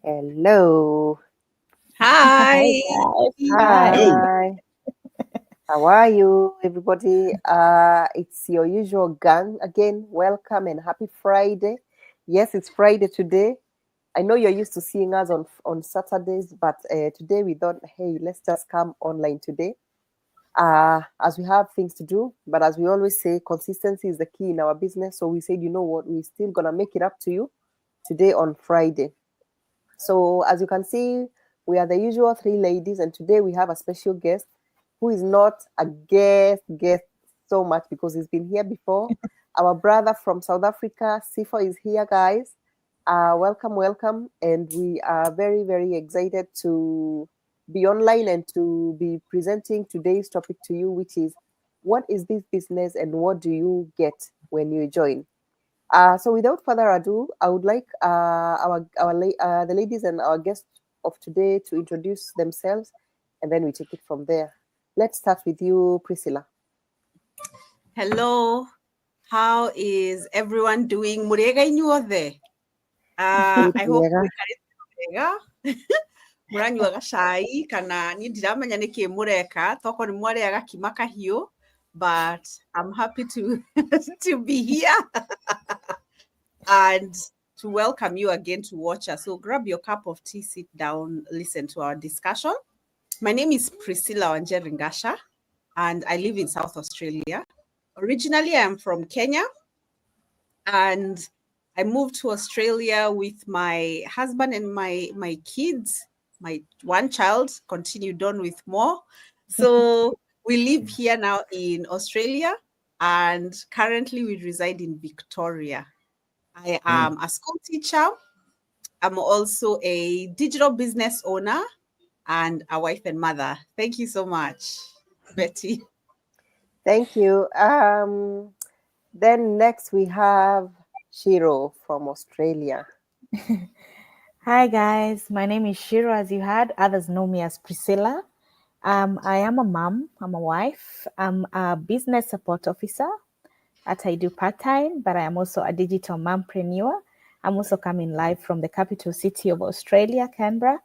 Hello. Hi. Hi, guys. Hi. Hi. How are you, everybody? It's your usual gang again. Welcome and happy Friday. Yes, it's Friday today. I know you're used to seeing us on Saturdays, but today we thought, hey, let's just come online today. As we have things to do, but as we always say, consistency is the key in our business. So we said, you know what, we're still gonna make it up to you today on Friday. So, as you can see, we are the usual three ladies, and today we have a special guest who is not a guest so much because he's been here before. Our brother from South Africa, Sifo, is here, guys. Welcome, and we are very excited to be online and to be presenting today's topic to you, which is what is this business and what do you get when you join? So without further ado, I would like the ladies and our guests of today to introduce themselves, and then we take it from there. Let's start with you, Priscilla. Hello. How is everyone doing? Murega inyuothe. I hope Murega. murega. Muranyuaga cai kana ni ndiramenya niki mureka toko ni mwareaga kima kahiu, but I'm happy to to be here and to welcome you again to watch us. So grab your cup of tea, sit down, listen to our discussion. My name is Priscilla Wanjeringasha and I live in South Australia. Originally, I'm from Kenya and I moved to Australia with my husband and my kids. My one child continued on with more. So we live here now in Australia and currently we reside in Victoria. I am a school teacher. I'm also a digital business owner and a wife and mother. Thank you so much, Betty. Thank you. Then next we have Shiro from Australia. Hi, guys. My name is Shiro, as you heard. Others know me as Priscilla. I am a mom. I'm a wife. I'm a business support officer that I do part-time, but I am also a digital mompreneur. I'm also coming live from the capital city of Australia, Canberra,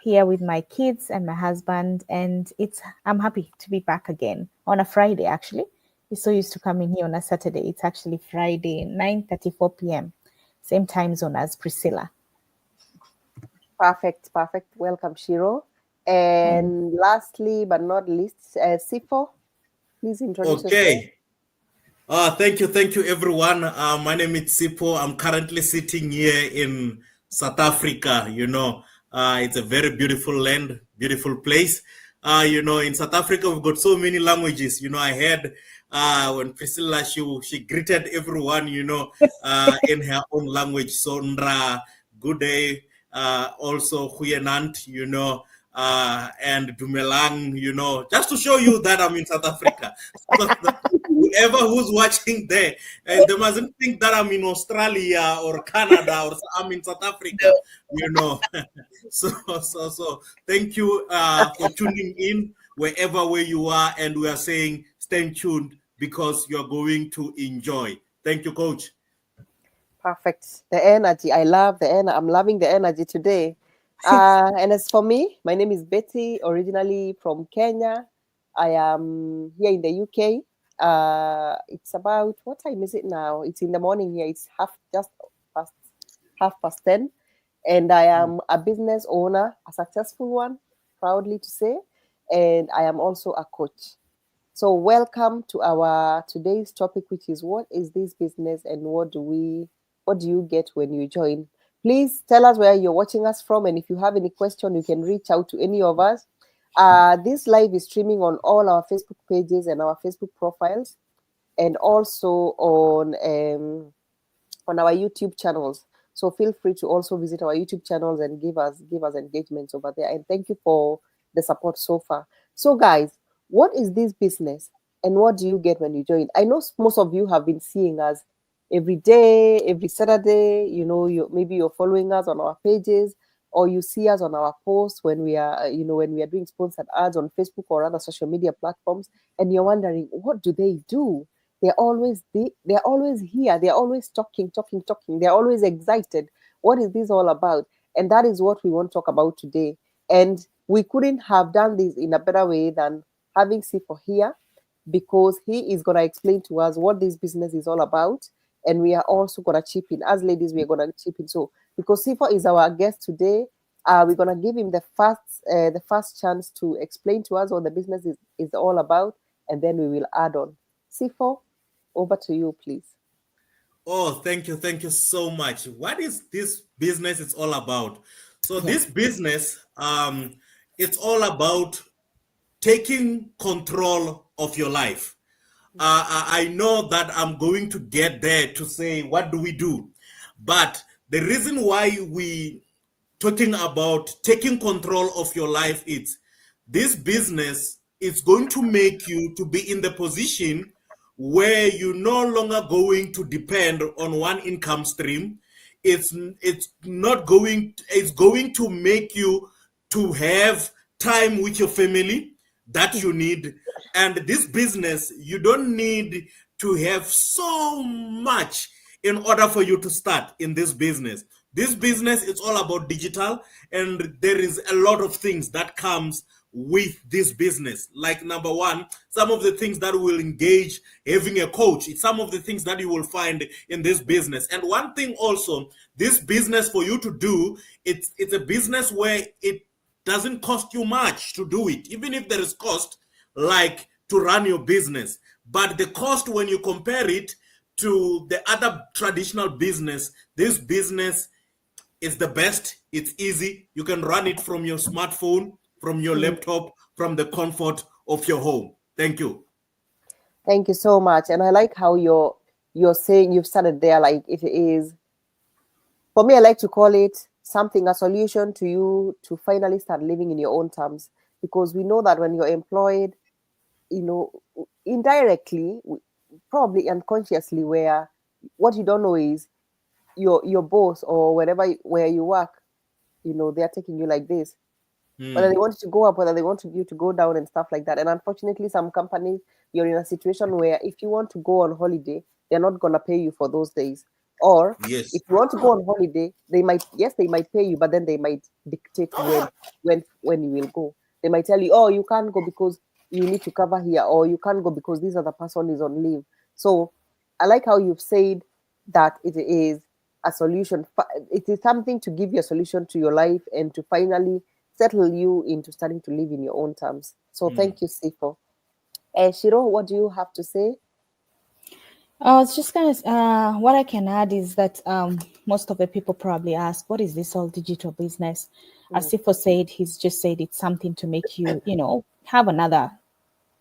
here with my kids and my husband. And I'm happy to be back again on a Friday, actually. We're so used to coming here on a Saturday. It's actually Friday, 9:34 p.m., same time zone as Priscilla. Perfect. Welcome, Shiro. And lastly, but not least, Sifo. Please introduce yourself. Okay. Thank you, everyone. My name is Sipo. I'm currently sitting here in South Africa. It's a very beautiful land, beautiful place. In South Africa, we've got so many languages. I heard when Priscilla, she greeted everyone, in her own language. So, Ndra, good day. Also, Huyenant, and Dumelang, just to show you that I'm in South Africa. So whoever who's watching there, they mustn't think that I'm in Australia or Canada or I'm in South Africa, So thank you for tuning in where you are, and we are saying stay tuned because you're going to enjoy. Thank you, Coach. Perfect. The energy. I love the energy. I'm loving the energy today. And as for me, my name is Betty, originally from Kenya. I am here in the UK. It's about, what time is it now? It's in the morning here. It's just past 10:30. And I am a business owner, a successful one, proudly to say. And I am also a coach. So welcome to our today's topic, which is what is this business and what do you get when you join? Please tell us where you're watching us from, and if you have any question, you can reach out to any of us. This live is streaming on all our Facebook pages and our Facebook profiles, and also on our YouTube channels. So feel free to also visit our YouTube channels and give us engagements over there. And thank you for the support so far. So guys, what is this business and what do you get when you join? I know most of you have been seeing us every day, every Saturday. Maybe you're following us on our pages, or you see us on our posts when we are doing sponsored ads on Facebook or other social media platforms, and you're wondering, what do they do? They're always here. They're always talking. They're always excited. What is this all about? And that is what we want to talk about today. And we couldn't have done this in a better way than having Sifo here, because he is going to explain to us what this business is all about. And we are also going to chip in. As ladies, we are going to chip in. So because Sifo is our guest today, we're going to give him the first chance to explain to us what the business is all about, and then we will add on. Sifo, over to you, please. Oh, thank you so much. What is this business? It's all about. So this business, it's all about taking control of your life. I know that I'm going to get there to say, what do we do? But the reason why we talking about taking control of your life is this business is going to make you to be in the position where you're no longer going to depend on one income stream. It's going to make you to have time with your family that you need. And this business, you don't need to have so much in order for you to start in this business. This business is all about digital, and there is a lot of things that comes with this business. Like number one, some of the things that will engage having a coach. It's some of the things that you will find in this business. And one thing also, this business for you to do, it's a business where it doesn't cost you much to do it, even if there is cost, like to run your business. But the cost, when you compare it to the other traditional business, this business is the best. It's easy. You can run it from your smartphone, from your laptop, from the comfort of your home. Thank you. Thank you so much. And I like how you're saying, you've started there, like it is, for me, I like to call it something, a solution to you to finally start living in your own terms. Because we know that when you're employed, indirectly, probably unconsciously, where what you don't know is your boss or where you work, they're taking you like this. Whether they want you to go up, whether they want you to go down and stuff like that. And unfortunately, some companies, you're in a situation where if you want to go on holiday, they're not going to pay you for those days. Or if you want to go on holiday, they might pay you, but then they might dictate when you will go. They might tell you, oh, you can't go because you need to cover here, or you can't go because this other person is on leave. So I like how you've said that it is a solution. It is something to give you a solution to your life and to finally settle you into starting to live in your own terms. So thank you, Sifo. Shiro, what do you have to say? I was just going to, what I can add is that most of the people probably ask, what is this all digital business? As Sifo said, he's just said it's something to make you, have another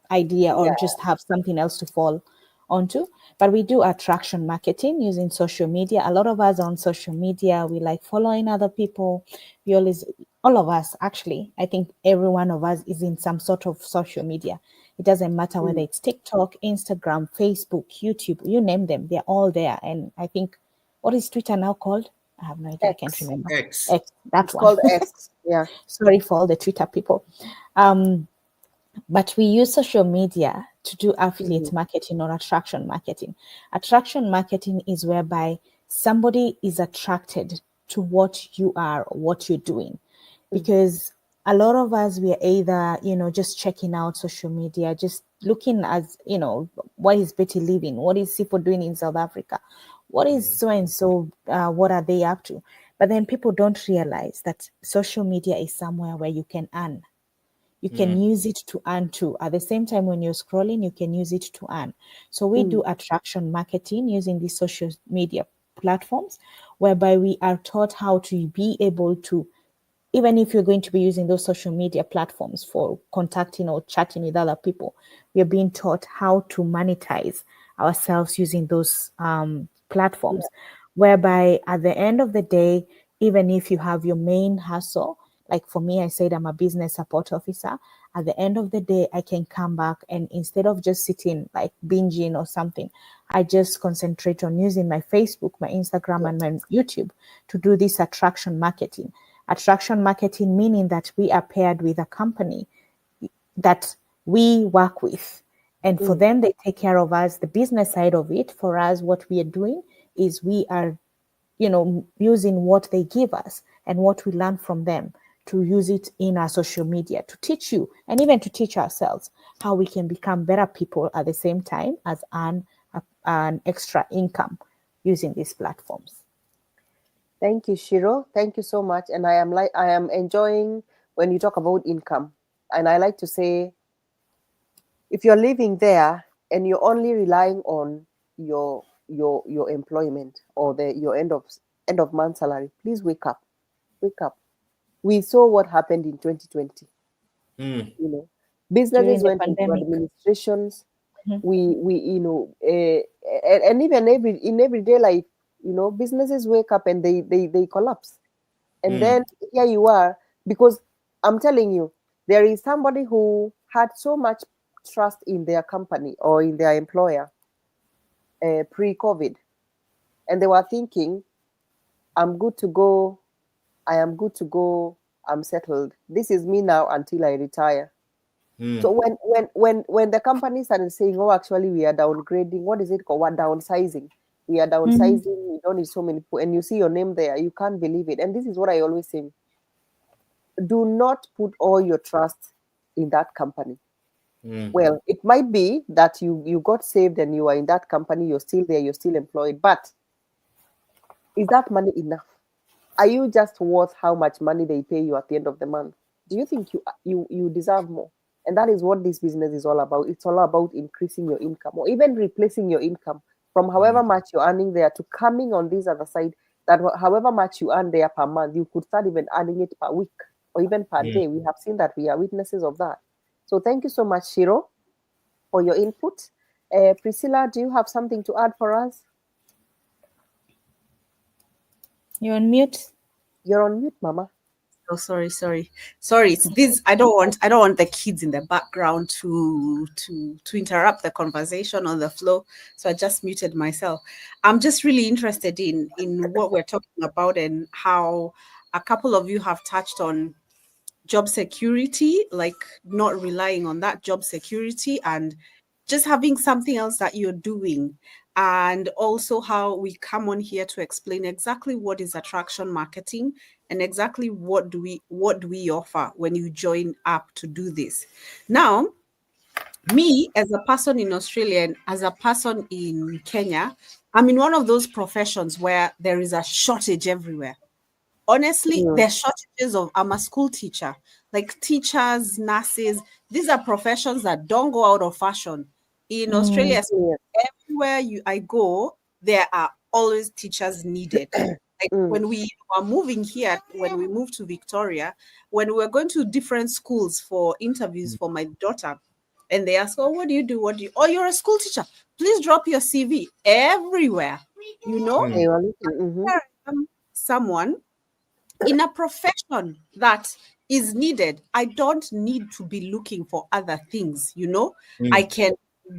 idea or just have something else to fall onto. But we do attraction marketing using social media. A lot of us on social media, we like following other people. We always, all of us actually, I think every one of us is in some sort of social media. It doesn't matter whether it's TikTok, Instagram, Facebook, YouTube, you name them, they're all there. And I think, what is Twitter now called? I have no idea. I can't remember. X. That's called X. Yeah. Sorry for all the Twitter people. But we use social media to do affiliate marketing or attraction marketing. Attraction marketing is whereby somebody is attracted to what you are, what you're doing. Because a lot of us, we are either, just checking out social media, just looking as, what is Betty living? What is Sifo doing in South Africa? What is so-and-so, what are they up to? But then people don't realize that social media is somewhere where you can earn. You can use it to earn too. At the same time, when you're scrolling, you can use it to earn. So we do attraction marketing using these social media platforms, whereby we are taught how to be able to, even if you're going to be using those social media platforms for contacting or chatting with other people, we are being taught how to monetize ourselves using those platforms, whereby at the end of the day, even if you have your main hustle, like for me, I said I'm a business support officer. At the end of the day, I can come back and instead of just sitting like binging or something, I just concentrate on using my Facebook, my Instagram, and my YouTube to do this attraction marketing. Attraction marketing meaning that we are paired with a company that we work with. And for them, they take care of us, the business side of it. For us, what we are doing is we are, using what they give us and what we learn from them to use it in our social media to teach you and even to teach ourselves how we can become better people at the same time as an extra income using these platforms. Thank you, Shiro. Thank you so much. And I am enjoying when you talk about income. And I like to say, if you're living there and you're only relying on your employment or your end of month salary, please wake up. Wake up. We saw what happened in 2020. You know, businesses During the went into pandemic. administrations. Mhm. We and even in everyday life, businesses wake up and they collapse. And then here you are, because I'm telling you, there is somebody who had so much trust in their company or in their employer pre-COVID, and they were thinking, I'm good to go, I am good to go, I'm settled. This is me now until I retire. So when the company started saying, oh, actually we are downgrading, what is it called? What downsizing? We are downsizing, we don't need so many people, and you see your name there, you can't believe it. And this is what I always say. Do not put all your trust in that company. Well, it might be that you got saved and you are in that company, you're still there, you're still employed, but is that money enough? Are you just worth how much money they pay you at the end of the month? Do you think you deserve more? And that is what this business is all about. It's all about increasing your income or even replacing your income from however much you're earning there to coming on this other side, that however much you earn there per month, you could start even earning it per week or even per day. We have seen that. We are witnesses of that. So thank you so much, Shiro, for your input. Priscilla, do you have something to add for us? You're on mute. You're on mute, Mama. Oh, sorry. It's this. I don't want the kids in the background to interrupt the conversation on the flow. So I just muted myself. I'm just really interested in what we're talking about and how a couple of you have touched on job security, like not relying on that job security and just having something else that you're doing. And also how we come on here to explain exactly what is attraction marketing and exactly what do we offer when you join up to do this. Now, me as a person in Australia and as a person in Kenya, I'm in one of those professions where there is a shortage everywhere. Honestly, there's shortages of, I'm a school teacher, like teachers, nurses. These are professions that don't go out of fashion. In Australia, everywhere I go, there are always teachers needed. Like when we are moving here, when we moved to Victoria, when we were going to different schools for interviews for my daughter, and they ask, oh, what do you do? Oh, you're a school teacher. Please drop your CV everywhere. Someone in a profession that is needed. I don't need to be looking for other things, I can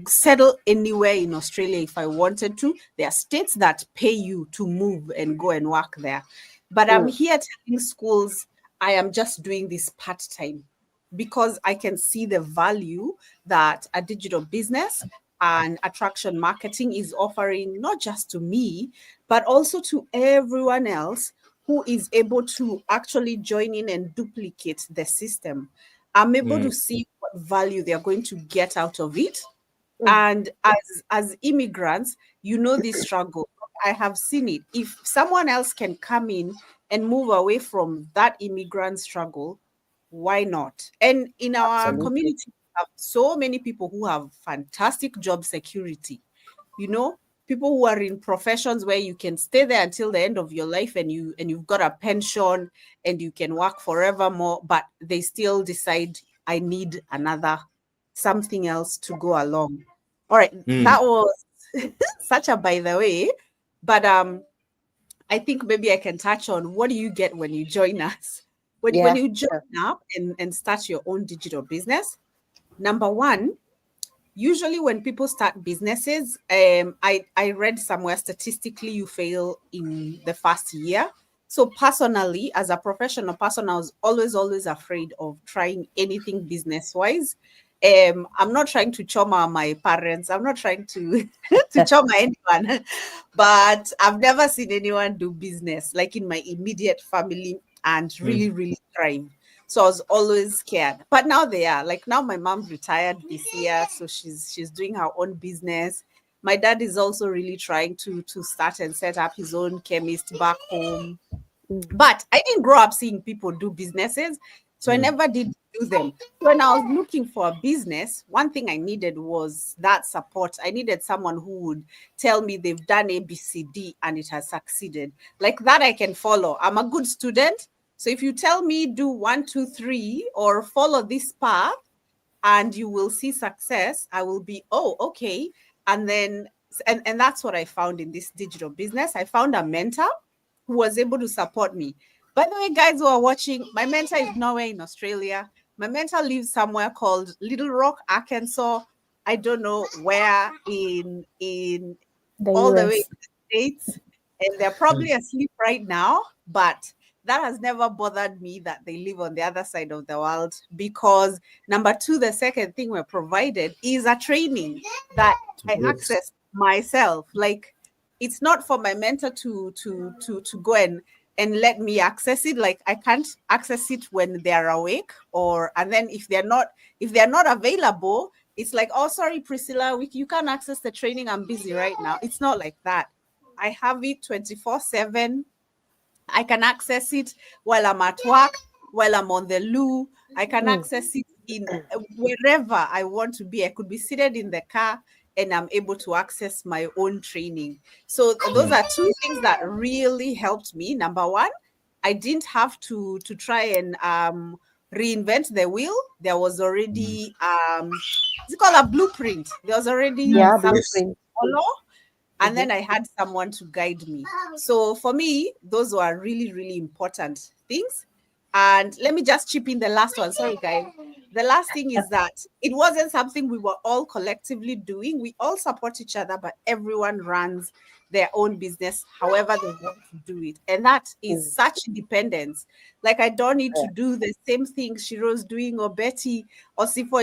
settle anywhere in Australia if I wanted to. There are states that pay you to move and go and work there. But I'm here telling schools I am just doing this part-time because I can see the value that a digital business and attraction marketing is offering, not just to me, but also to everyone else who is able to actually join in and duplicate the system. I'm able to see what value they're going to get out of it. And as immigrants, this struggle. I have seen it. If someone else can come in and move away from that immigrant struggle, why not? And in our community, we have so many people who have fantastic job security. People who are in professions where you can stay there until the end of your life and you've got a pension and you can work forevermore, but they still decide I need something else to go along. All right, that was such a by the way, but I think maybe I can touch on what do you get when you join us? When you join up and start your own digital business. Number one, usually when people start businesses, I read somewhere statistically you fail in the first year. So personally, as a professional person, I was always afraid of trying anything business-wise I'm not trying to trauma my parents. I'm not trying to to trauma anyone, but I've never seen anyone do business like in my immediate family and really, really thrive. So I was always scared. But now they are. Like now my mom's retired this year, so she's doing her own business. My dad is also really trying to start and set up his own chemist back home. But I didn't grow up seeing people do businesses, so I never did do them. When I was looking for a business, one thing I needed was that support. I needed someone who would tell me they've done ABCD and it has succeeded. Like that I can follow. I'm a good student. So if you tell me do 1, 2, 3 or follow this path and you will see success, I will be, oh, okay. And then and that's what I found in this digital business. I found a mentor who was able to support me. By the way, guys who are watching, my mentor is nowhere in Australia. My mentor lives somewhere called Little Rock, Arkansas. I don't know where in The all the US. way to the States. And they're probably asleep right now, but that has never bothered me that they live on the other side of the world, because number two, the second thing we're provided is a training that I access myself. Like it's not for my mentor to go and let me access it. Like I can't access it when they're awake, or and then if they're not available, it's like, oh sorry Priscilla, you can't access the training, I'm busy right now. It's not like that. I have it 24/7. I can access it while I'm at work, while I'm on the loo. I can access it in wherever I want to be. I could be seated in the car and I'm able to access my own training. So those are two things that really helped me. Number one, I didn't have to try and reinvent the wheel. There was already it's called a blueprint. There was already Yeah, something blueprint. to follow. And then I had someone to guide me. So for me, those were really, really important things. And let me just chip in the last one. Sorry, guys. The last thing is that it wasn't something we were all collectively doing. We all support each other, but everyone runs their own business however they want to do it. And that is such independence. Like I don't need to do the same thing Shiro's doing, or Betty or Sifo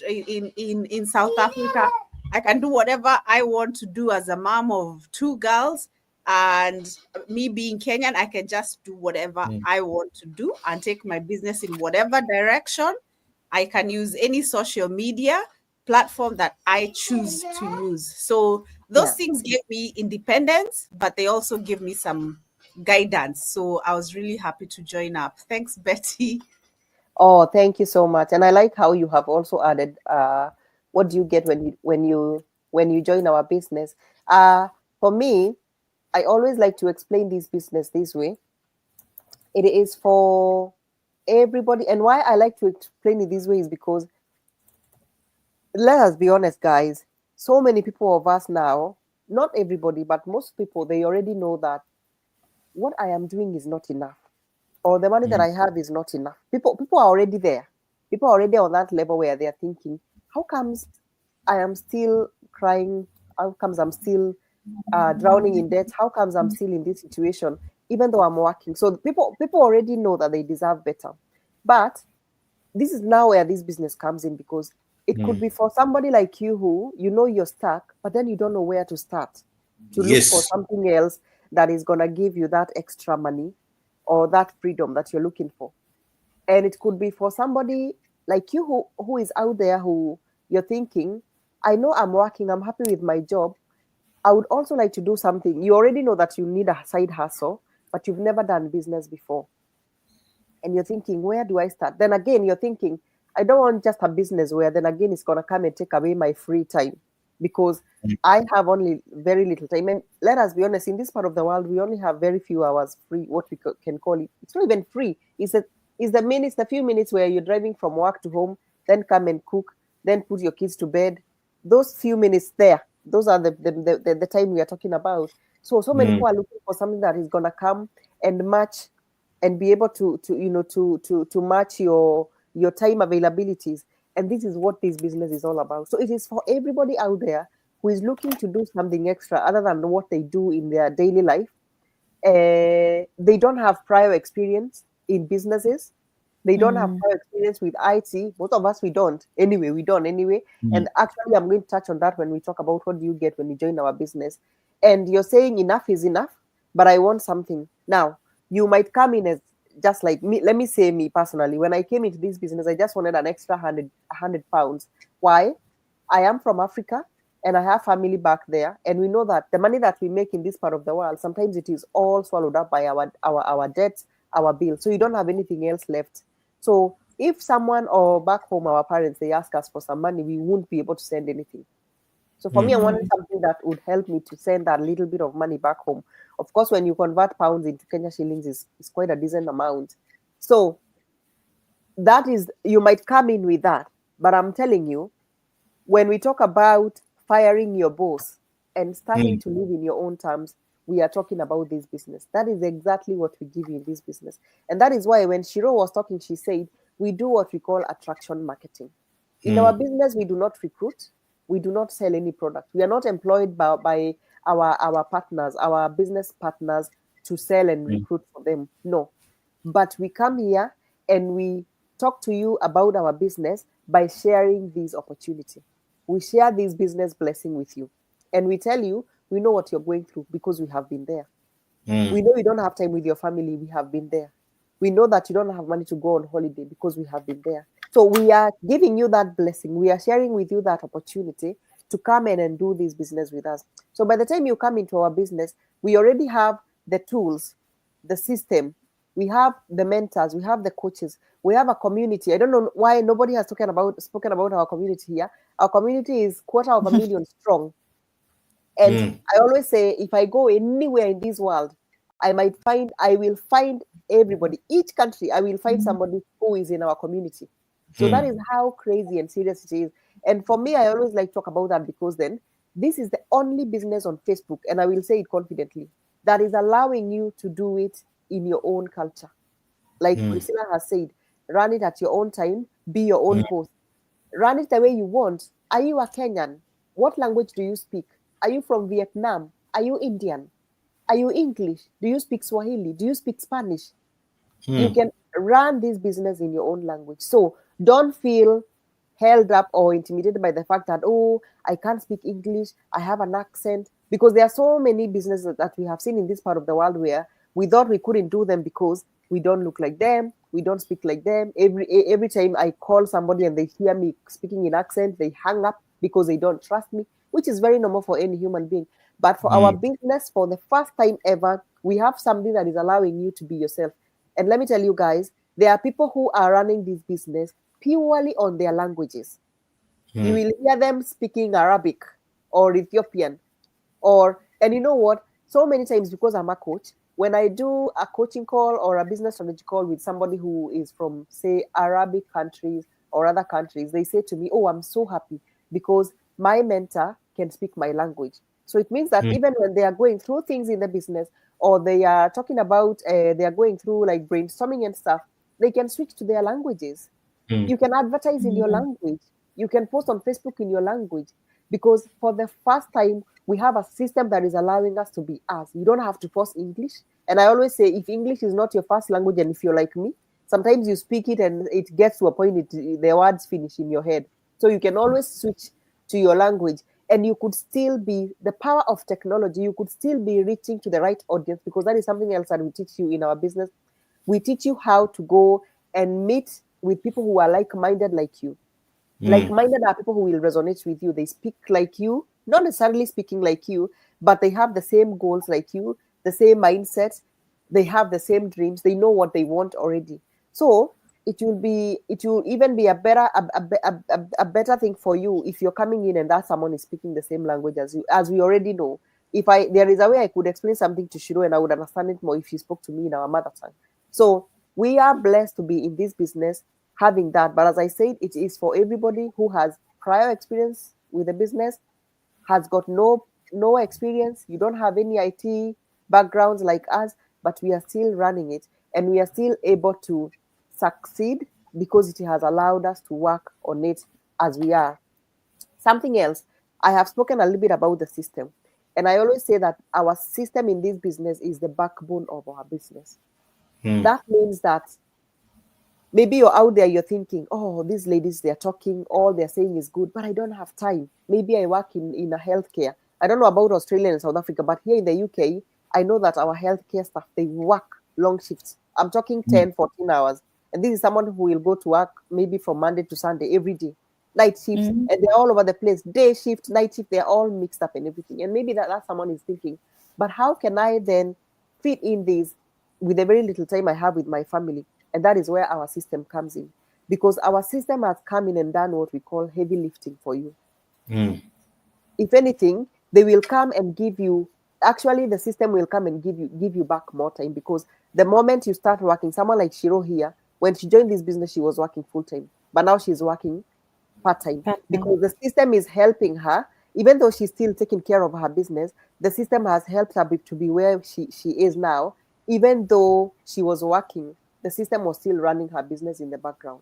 in in South Africa. I can do whatever I want to do as a mom of two girls. And me being Kenyan, I can just do whatever I want to do and take my business in whatever direction. I can use any social media platform that I choose to use. So those things give me independence, but they also give me some guidance. So I was really happy to join up. Thanks, Betty. Oh, thank you so much. And I like how you have also added what do you get when you join our business. For me, I always like to explain this business this way. It is for everybody. And why I like to explain it this way is because, let us be honest, guys, so many people of us now, not everybody, but most people, they already know that what I am doing is not enough, or the money that I have is not enough. People are already there. People are already on that level where they are thinking, how comes I am still crying? How comes I'm still drowning in debt? How comes I'm still in this situation, even though I'm working? So people already know that they deserve better. But this is now where this business comes in, because it could be for somebody like you who, you're stuck, but then you don't know where to start to look for something else that is going to give you that extra money or that freedom that you're looking for. And it could be for somebody like you who is out there, who you're thinking, I know I'm working, I'm happy with my job. I would also like to do something. You already know that you need a side hustle, but you've never done business before. And you're thinking, where do I start? Then again, you're thinking, I don't want just a business where then again it's going to come and take away my free time, because I have only very little time. And let us be honest, in this part of the world, we only have very few hours free, what we can call it. It's not even free. It's the few minutes where you're driving from work to home, then come and cook, then put your kids to bed. Those few minutes there, those are the time we are talking about. So many people are looking for something that is going to come and match and be able to match your time availabilities. And this is what this business is all about. So it is for everybody out there who is looking to do something extra other than what they do in their daily life. They don't have prior experience in businesses. They don't have prior experience with IT. Most of us, we don't. Anyway, we don't anyway. And actually, I'm going to touch on that when we talk about what do you get when you join our business. And you're saying enough is enough, but I want something. Now, you might come in as just like me. Let me say me personally. When I came into this business, I just wanted an extra 100 pounds. Why? I am from Africa and I have family back there. And we know that the money that we make in this part of the world, sometimes it is all swallowed up by our debts, our bills. So you don't have anything else left. So if someone or back home, our parents, they ask us for some money, we won't be able to send anything. So for me, I wanted something that would help me to send that little bit of money back home. Of course, when you convert pounds into Kenya shillings, is quite a decent amount. So that is, you might come in with that. But I'm telling you, when we talk about firing your boss and starting to live in your own terms, we are talking about this business. That is exactly what we give you in this business. And that is why when Shiro was talking, she said, we do what we call attraction marketing. In our business, we do not recruit. We do not sell any product. We are not employed by our partners, our business partners, to sell and recruit for them. No. But we come here and we talk to you about our business by sharing these opportunity. We share this business blessing with you. And we tell you, we know what you're going through because we have been there. We know you don't have time with your family. We have been there. We know that you don't have money to go on holiday because we have been there. So we are giving you that blessing. We are sharing with you that opportunity to come in and do this business with us. So by the time you come into our business, we already have the tools, the system. We have the mentors. We have the coaches. We have a community. I don't know why nobody has spoken about our community here. Our community is 250,000 strong. And I always say, if I go anywhere in this world, I will find everybody, each country, I will find somebody who is in our community. So that is how crazy and serious it is. And for me, I always like to talk about that because then this is the only business on Facebook, and I will say it confidently, that is allowing you to do it in your own culture. Like Priscilla has said, run it at your own time, be your own boss. Run it the way you want. Are you a Kenyan? What language do you speak? Are you from Vietnam? Are you Indian? Are you English? Do you speak Swahili? Do you speak Spanish? You can run this business in your own language. So don't feel held up or intimidated by the fact that, oh, I can't speak English, I have an accent. Because there are so many businesses that we have seen in this part of the world where we thought we couldn't do them because we don't look like them, we don't speak like them. Every time I call somebody and they hear me speaking in accent, they hang up because they don't trust me, which is very normal for any human being. But for our business, for the first time ever, we have something that is allowing you to be yourself. And let me tell you guys, there are people who are running this business purely on their languages. You will hear them speaking Arabic or Ethiopian, and you know what? So many times, because I'm a coach, when I do a coaching call or a business strategy call with somebody who is from, say, Arabic countries or other countries, they say to me, oh, I'm so happy because my mentor can speak my language. So it means that even when they are going through things in the business, or they are talking about, they are going through like brainstorming and stuff, they can switch to their languages. You can advertise in your language. You can post on Facebook in your language. Because for the first time, we have a system that is allowing us to be us. You don't have to post English. And I always say, if English is not your first language, and if you're like me, sometimes you speak it and it gets to a point, the words finish in your head. So you can always switch to your language. And you could still be, the power of technology, you could still be reaching to the right audience, because that is something else that we teach you in our business. We teach you how to go and meet with people who are like-minded like you. Like-minded are people who will resonate with you. They speak like you, not necessarily speaking like you, but they have the same goals like you, the same mindset. They have the same dreams. They know what they want already. So it will even be a better thing for you if you're coming in and that someone is speaking the same language as you, as we already know. There is a way I could explain something to Shiro and I would understand it more if she spoke to me in our mother tongue. So we are blessed to be in this business having that. But as I said, it is for everybody who has prior experience with the business, has got no experience. You don't have any IT backgrounds like us, but we are still running it and we are still able to succeed because it has allowed us to work on it as we are. Something else, I have spoken a little bit about the system. And I always say that our system in this business is the backbone of our business. That means that Maybe you're out there, you're thinking, oh, these ladies, they're talking, all they're saying is good, but I don't have time. Maybe I work in a healthcare. I don't know about Australia and South Africa, but here in the UK, I know that our healthcare staff, they work long shifts. I'm talking 10, 14 hours. And this is someone who will go to work maybe from Monday to Sunday every day. Night shifts, and they're all over the place. Day shift, night shift, they're all mixed up and everything. And maybe that someone is thinking, but how can I then fit in this with the very little time I have with my family? And that is where our system comes in, because our system has come in and done what we call heavy lifting for you. If anything, they will come and give you, actually the system will come and give you back more time, because the moment you start working, someone like Shiro here, when she joined this business, she was working full-time, but now she's working part-time because the system is helping her. Even though she's still taking care of her business, the system has helped her to be where she is now. Even though she was working, the system was still running her business in the background.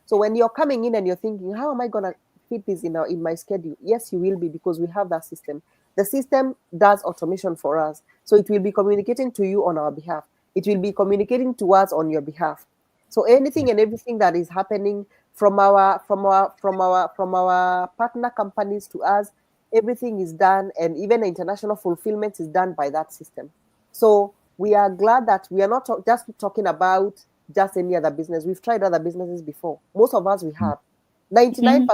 So when you're coming in and you're thinking, how am I going to fit this in my schedule? Yes, you will be, because we have that system. The system does automation for us. So it will be communicating to you on our behalf. It will be communicating to us on your behalf. So anything and everything that is happening from our partner companies to us, everything is done, and even international fulfillment is done by that system. So we are glad that we are not just talking about just any other business. We've tried other businesses before. Most of us, we have. 99%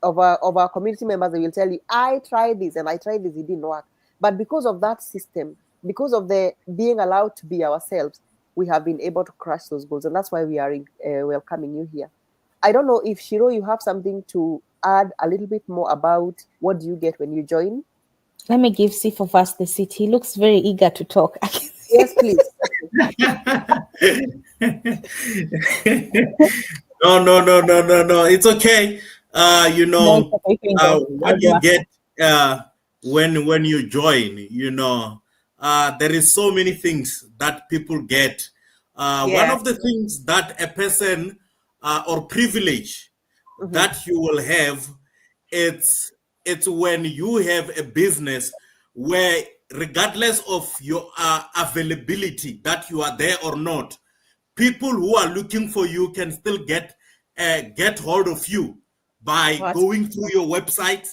of our community members, they will tell you, I tried this and I tried this, it didn't work. But because of that system, because of the being allowed to be ourselves, we have been able to crush those goals. And that's why we are welcoming you here. I don't know if, Shiro, you have something to add a little bit more about what do you get when you join? Let me give Sifo first the seat. He looks very eager to talk. Yes, please. No. It's okay. What you get when you join, there is so many things that people get. One of the things that a person or privilege that you will have, it's when you have a business where, regardless of your availability, that you are there or not, people who are looking for you can still get hold of you by going through your website.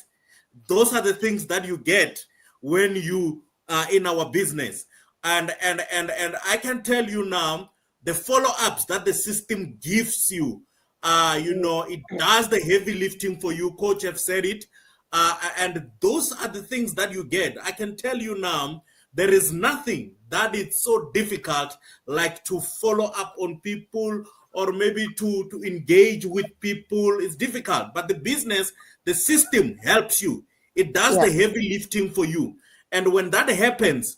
Those are the things that you get when you are in our business. And I can tell you now, the follow-ups that the system gives you, it does the heavy lifting for you. Coach have said it. And those are the things that you get. I can tell you now, there is nothing that is so difficult like to follow up on people, or maybe to engage with people. It's difficult, but the business, the system helps you. It does the heavy lifting for you. And when that happens,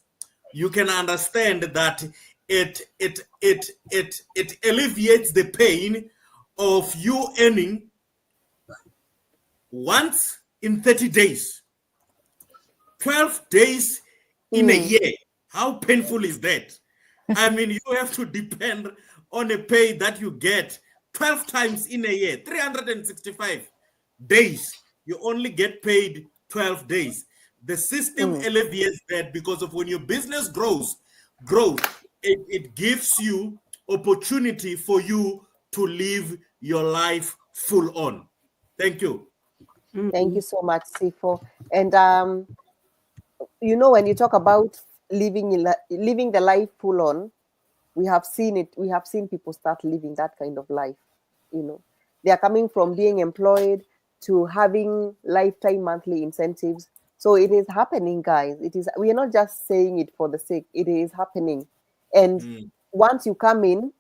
you can understand that it alleviates the pain of you earning once in 30 days, 12 days in a year. How painful is that? I mean, you have to depend on a pay that you get 12 times in a year, 365 days. You only get paid 12 days. The system alleviates that, because of when your business grows, it gives you opportunity for you to live your life full on. Thank you. Thank you so much, Sifo. And when you talk about living the life full on, we have seen it. We have seen people start living that kind of life. They are coming from being employed to having lifetime monthly incentives. So it is happening, guys. We are not just saying it for the sake. It is happening. And once you come in,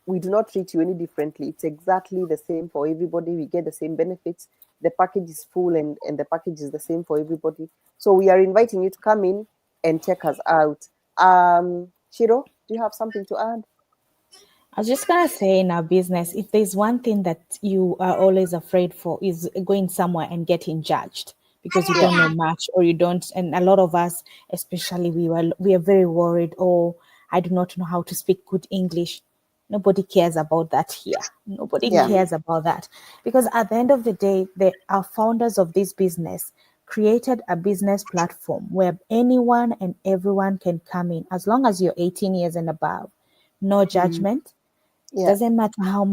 we do not treat you any differently. It's exactly the same for everybody. We get the same benefits. The package is full, and the package is the same for everybody. So we are inviting you to come in and check us out. Shiro, do you have something to add? I was just going to say, in our business, if there's one thing that you are always afraid for, is going somewhere and getting judged because you don't know much, or you don't. And a lot of us, especially, we are very worried. Oh, I do not know how to speak good English. Nobody cares about that here. Nobody cares about that, because at the end of the day, our founders of this business created a business platform where anyone and everyone can come in, as long as you're 18 years and above. No judgment. Yeah. Doesn't matter how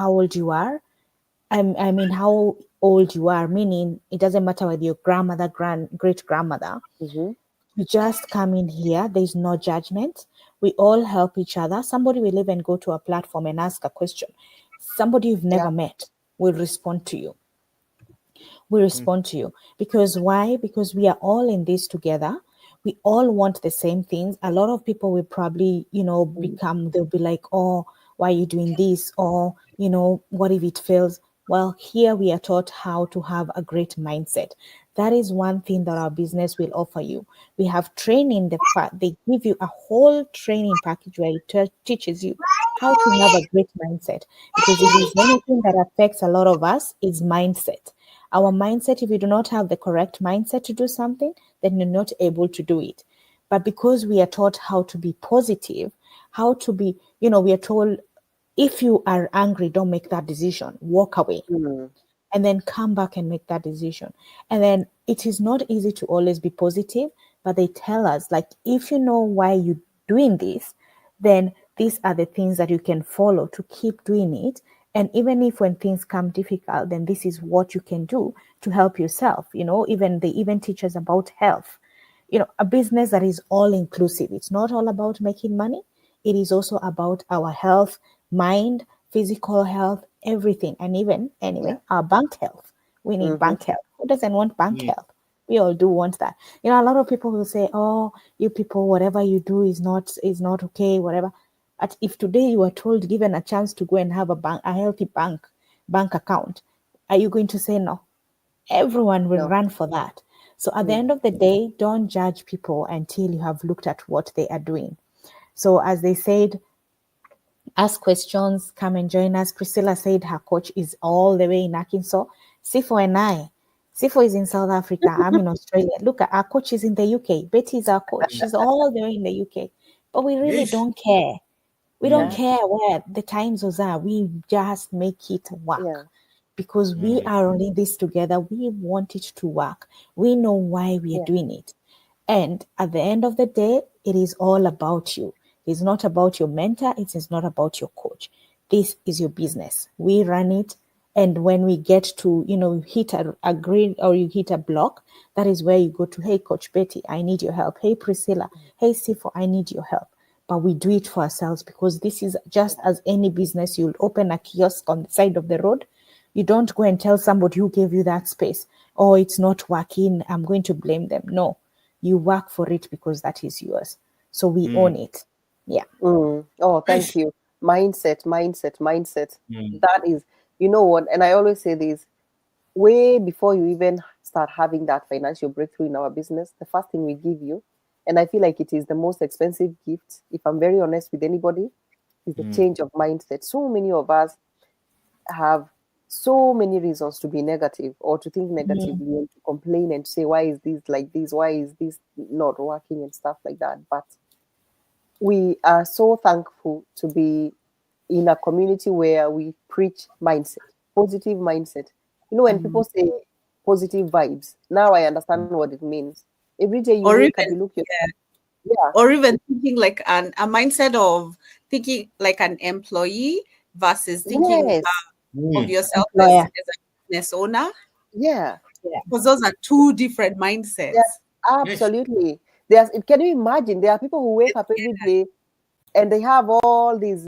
old you are. I mean, how old you are, meaning it doesn't matter whether your grandmother, great grandmother. Mm-hmm. You just come in here. There's no judgment. We all help each other. Somebody will even go to a platform and ask a question. Somebody you've never Yeah. met will respond to you. We respond to you. Because why? Because we are all in this together. We all want the same things. A lot of people will probably, they'll be like, oh, why are you doing this? Or, what if it fails? Well, here we are taught how to have a great mindset. That is one thing that our business will offer you. We have training, they give you a whole training package where it teaches you how to have a great mindset. Because if there's anything that affects a lot of us, is mindset. Our mindset, if you do not have the correct mindset to do something, then you're not able to do it. But because we are taught how to be positive, how to be, we are told, if you are angry, don't make that decision, walk away, Mm. and then come back and make that decision. And then it is not easy to always be positive, but they tell us, like, if you know why you're doing this, then these are the things that you can follow to keep doing it. And even if when things come difficult, then this is what you can do to help yourself. Even they even teach us about health. A business that is all inclusive. It's not all about making money. It is also about our health, mind, physical health, everything. And even, anyway, our bank health. We need Mm-hmm. bank health. Who doesn't want bank health? We all do want that. A lot of people will say, oh, you people, whatever you do is not okay, whatever. But if today you are told, given a chance to go and have a healthy bank account, are you going to say no? Everyone will No. run for that. So at the end of the day, don't judge people until you have looked at what they are doing. So as they said, ask questions, come and join us. Priscilla said her coach is all the way in Arkansas. Sifo and I. Sifo is in South Africa. I'm in Australia. Look, our coach is in the UK. Betty is our coach. She's all the way in the UK. But we really Yes. don't care. We don't Yeah. care where the time zones are. We just make it work. Yeah. Because we are on this together. We want it to work. We know why we are Yeah. doing it. And at the end of the day, it is all about you. It's not about your mentor. It is not about your coach. This is your business. We run it. And when we get to, hit a green or you hit a block, that is where you go to, hey, Coach Betty, I need your help. Hey, Priscilla. Hey, Sifo, I need your help. But we do it for ourselves because this is just as any business. You'll open a kiosk on the side of the road. You don't go and tell somebody who gave you that space, oh, it's not working, I'm going to blame them. No, you work for it because that is yours. So we own it. Yeah. Mm. Oh, thank you. Mindset. That is, you know what? And I always say this, way before you even start having that financial breakthrough in our business, the first thing we give you, and I feel like it is the most expensive gift, if I'm very honest with anybody, is the change of mindset. So many of us have so many reasons to be negative or to think negatively and to complain and to say, why is this like this? Why is this not working and stuff like that? But we are so thankful to be in a community where we preach mindset, positive mindset. When people say positive vibes, now I understand what it means. Every day you Or wake up, even you look your yeah, or even thinking like a mindset of thinking like an employee versus thinking yes, of yourself as Employer. a business owner, yeah, because those are two different mindsets. absolutely. Can you imagine? There are people who wake up every day and they have all these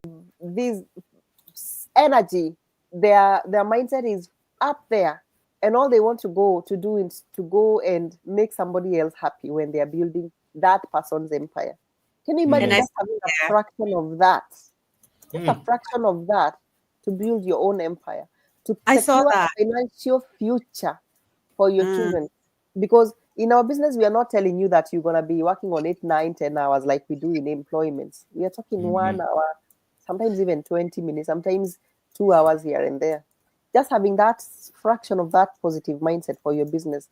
energy. Their mindset is up there, and all they want to do is to go and make somebody else happy when they are building that person's empire. Can you imagine And just having a fraction of that? Just a fraction of that to build your own empire, to I saw secure that. a financial future for your children. Because in our business, we are not telling you that you're going to be working on 8, 9, 10 hours like we do in employments. We are talking 1 hour, sometimes even 20 minutes, sometimes 2 hours here and there. Just having that fraction of that positive mindset for your business.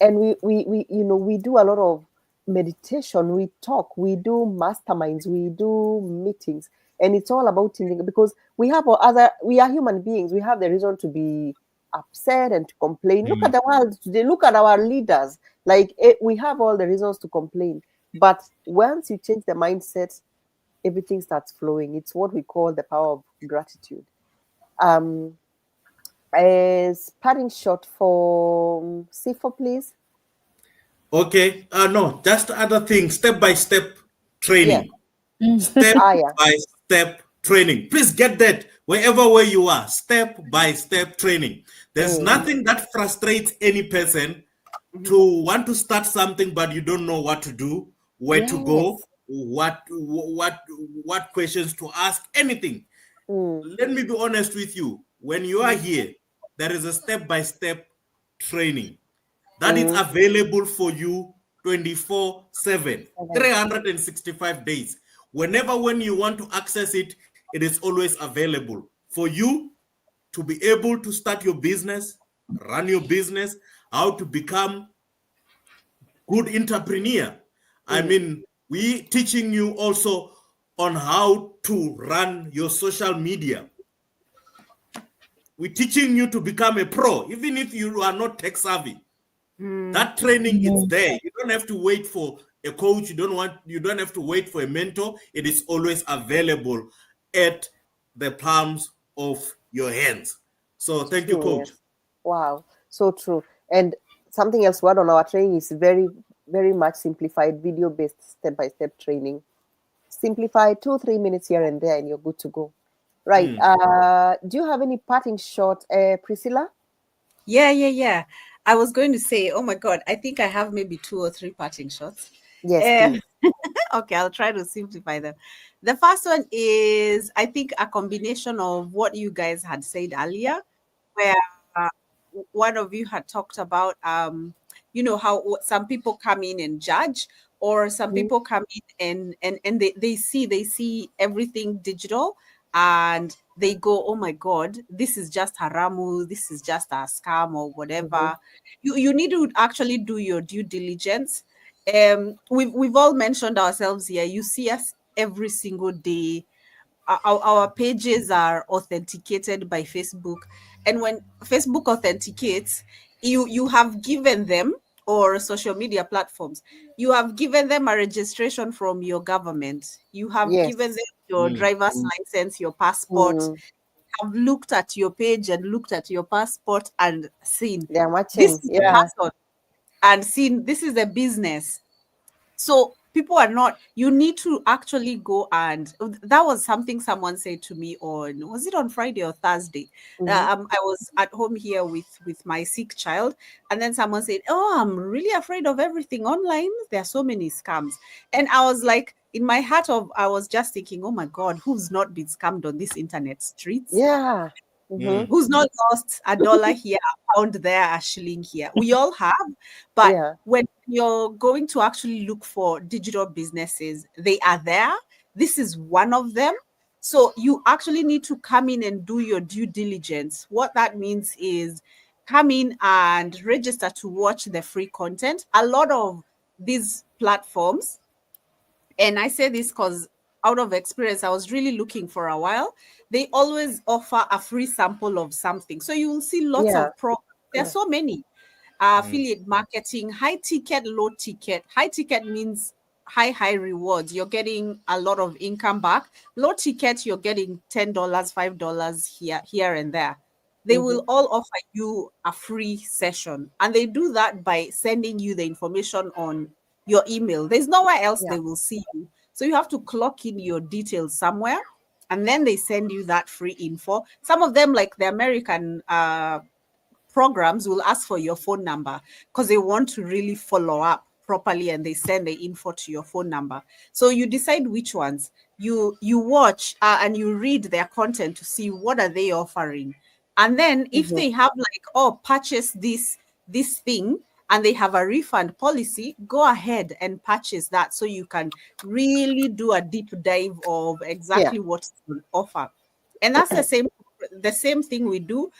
And we do a lot of meditation, we talk, we do masterminds, we do meetings, and it's all about thinking, because we are human beings, we have the reason to be upset and to complain. Look at the world today, look at our leaders, like we have all the reasons to complain. But once you change the mindset, everything starts flowing. It's what we call the power of gratitude. As parting shot for C4, please. Okay. No, just other things. Step by step training. Step Yeah. by step training. Please get that wherever where you are. Step by step training. There's nothing that frustrates any person to want to start something, but you don't know what to do, where to go, what questions to ask, anything. Let me be honest with you. When you are here, there is a step by step training that is available for you 24/7, 365 days. When you want to access it, it is always available for you to be able to start your business, run your business, how to become good entrepreneur. I mean, we teaching you also on how to run your social media. We're teaching you to become a pro, even if you are not tech savvy. That training is there. You don't have to wait for a coach. You don't have to wait for a mentor. It is always available at the palms of your hands. So thank you, coach. Yes. Wow, so true. And something else, what on our training is very, very much simplified, video-based step-by-step training. Simplified 2-3 minutes here and there, and you're good to go. Right. Do you have any parting shot, Priscilla? Yeah. I was going to say, oh my God, I think I have maybe 2 or 3 parting shots. Yes. Okay, I'll try to simplify them. The first one is, I think, a combination of what you guys had said earlier, where one of you had talked about, how some people come in and judge, or some people come in and they see everything digital, and they go, oh my God, this is just haramu, this is just a scam or whatever. You need to actually do your due diligence. We've all mentioned ourselves here. You see us every single day. Our pages are authenticated by Facebook, and when Facebook authenticates, you have given them, or social media platforms, you have given them a registration from your government. You have given them your driver's license, your passport, have looked at your page and looked at your passport and seen They're watching. this is a person, and seen this is a business. So people are not, you need to actually go, and that was something someone said to me on, was it on Friday or Thursday? I was at home here with my sick child, and then someone said, oh, I'm really afraid of everything online. There are so many scams. And I was like, in my heart I was just thinking, oh my God, who's not been scammed on this internet streets? Yeah. Who's not lost $1 here, a pound there, a shilling here? We all have. But when you're going to actually look for digital businesses, they are there. This is one of them. So you actually need to come in and do your due diligence. What that means is come in and register to watch the free content. A lot of these platforms, and I say this because out of experience, I was really looking for a while. They always offer a free sample of something. So you will see lots of programs. There are so many. Affiliate marketing, high ticket, low ticket. High ticket means high rewards. You're getting a lot of income back. Low ticket, you're getting $10, $5 here and there. They will all offer you a free session. And they do that by sending you the information on your email. There's nowhere else they will see you. So you have to clock in your details somewhere, and then they send you that free info. Some of them, like the American programs, will ask for your phone number because they want to really follow up properly, and they send the info to your phone number. So you decide which ones you watch and you read their content to see what are they offering. And then if they have purchase this thing, and they have a refund policy, go ahead and purchase that, so you can really do a deep dive of exactly what's on offer. And that's the same thing we do.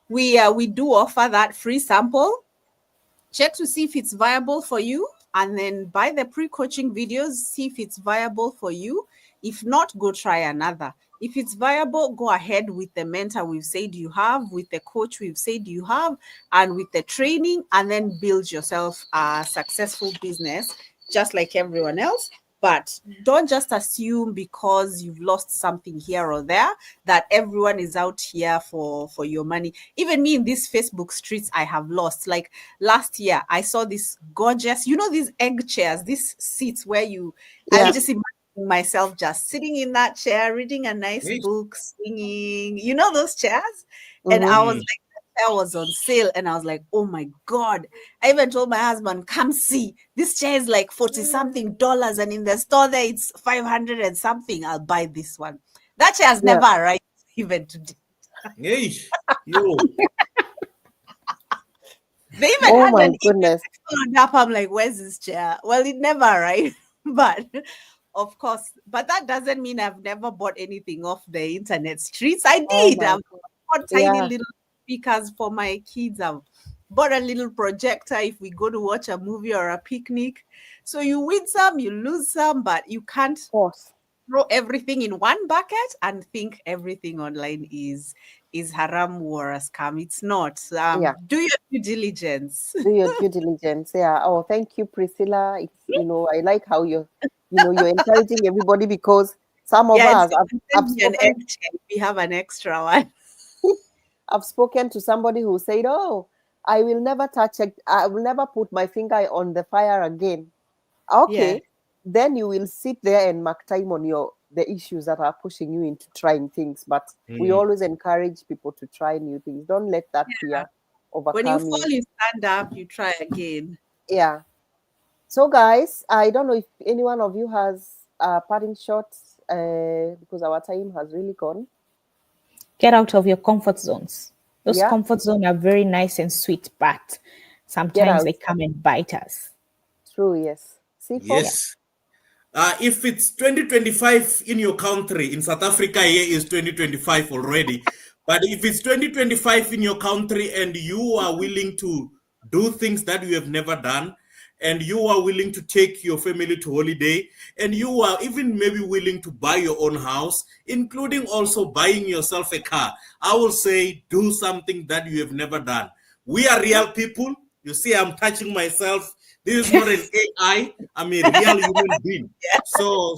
We do offer that free sample. Check to see if it's viable for you, and then buy the pre-coaching videos, see if it's viable for you. If not, go try another. If it's viable, go ahead with the mentor we've said you have, with the coach we've said you have, and with the training, and then build yourself a successful business just like everyone else. But don't just assume because you've lost something here or there that everyone is out here for your money. Even me in these Facebook streets, I have lost. Like last year, I saw this gorgeous, these egg chairs, these seats where Yeah. I'm just imagining myself just sitting in that chair, reading a nice book, singing, those chairs. And I was Mhm. like, chair was on sale, and I was like, oh my god. I even told my husband, come see, this chair is like 40 something dollars, and in the store there it's 500 and something. I'll buy this one. That chair has Yeah. never arrived even today. Hey, yo. They even Oh had my an goodness. followed up. I'm like, where's this chair? Well, it never arrived. But of course, but that doesn't mean I've never bought anything off the internet streets. I Oh did. my I've bought tiny Yeah. little speakers for my kids. I've bought a little projector if we go to watch a movie or a picnic. So you win some, you lose some, but you can't Of course. throw everything in one bucket and think everything online is haram or a scam. It's not. Yeah. Do your due diligence. Do your due diligence. Yeah. Oh, thank you, Priscilla. It's, I like how you're encouraging everybody, because some of Yeah, us, I've send me an spoken, egg check. We have an extra one. I've spoken to somebody who said, "Oh, I will never touch it. I will never put my finger on the fire again." Okay, Yeah. then you will sit there and mark time on the issues that are pushing you into trying things. But we always encourage people to try new things. Don't let that fear When you overcome you. fall, you stand up, you try again. Yeah. So, guys, I don't know if any one of you has a parting shot, because our time has really gone. Get out of your comfort zones. Those Yeah. comfort zones are very nice and sweet, but sometimes out. they come and bite us. True, yes. C4? Yes. If it's 2025 in your country, in South Africa, here is 2025 already. But if it's 2025 in your country and you are willing to do things that you have never done, and you are willing to take your family to holiday, and you are even maybe willing to buy your own house, including also buying yourself a car, I will say do something that you have never done. We are real people. You see, I'm touching myself. This is not an AI. I'm a real human being. So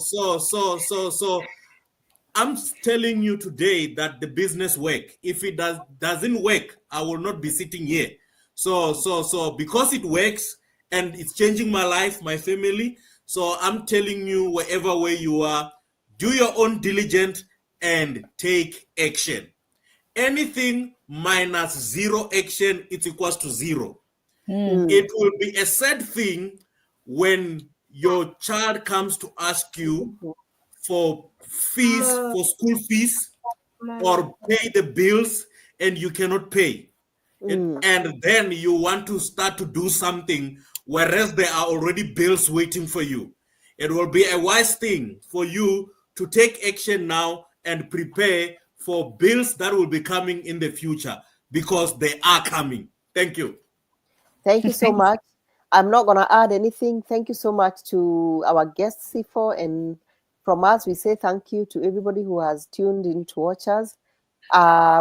I'm telling you today that the business work. If it doesn't work, I will not be sitting here. So because it works and it's changing my life, my family. So I'm telling you, wherever way you are, do your own diligence and take action. Anything minus zero action, it equals to zero. It will be a sad thing when your child comes to ask you for fees, for school fees, or pay the bills, and you cannot pay. And then you want to start to do something, whereas there are already bills waiting for you. It will be a wise thing for you to take action now and prepare for bills that will be coming in the future, because they are coming. Thank you. Thank you so much. I'm not going to add anything. Thank you so much to our guest, C4. And from us, we say thank you to everybody who has tuned in to watch us.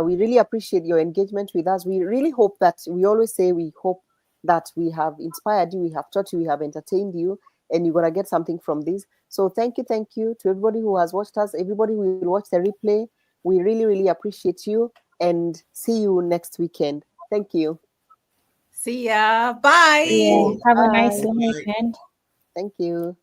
We really appreciate your engagement with us. We really hope that, we always say, we hope that we have inspired you, we have taught you, we have entertained you, and you're going to get something from this. So thank you to everybody who has watched us, everybody who will watch the replay. We really, really appreciate you, and see you next weekend. Thank you. See ya. Bye. Yeah, have a nice Bye. long weekend. Thank you.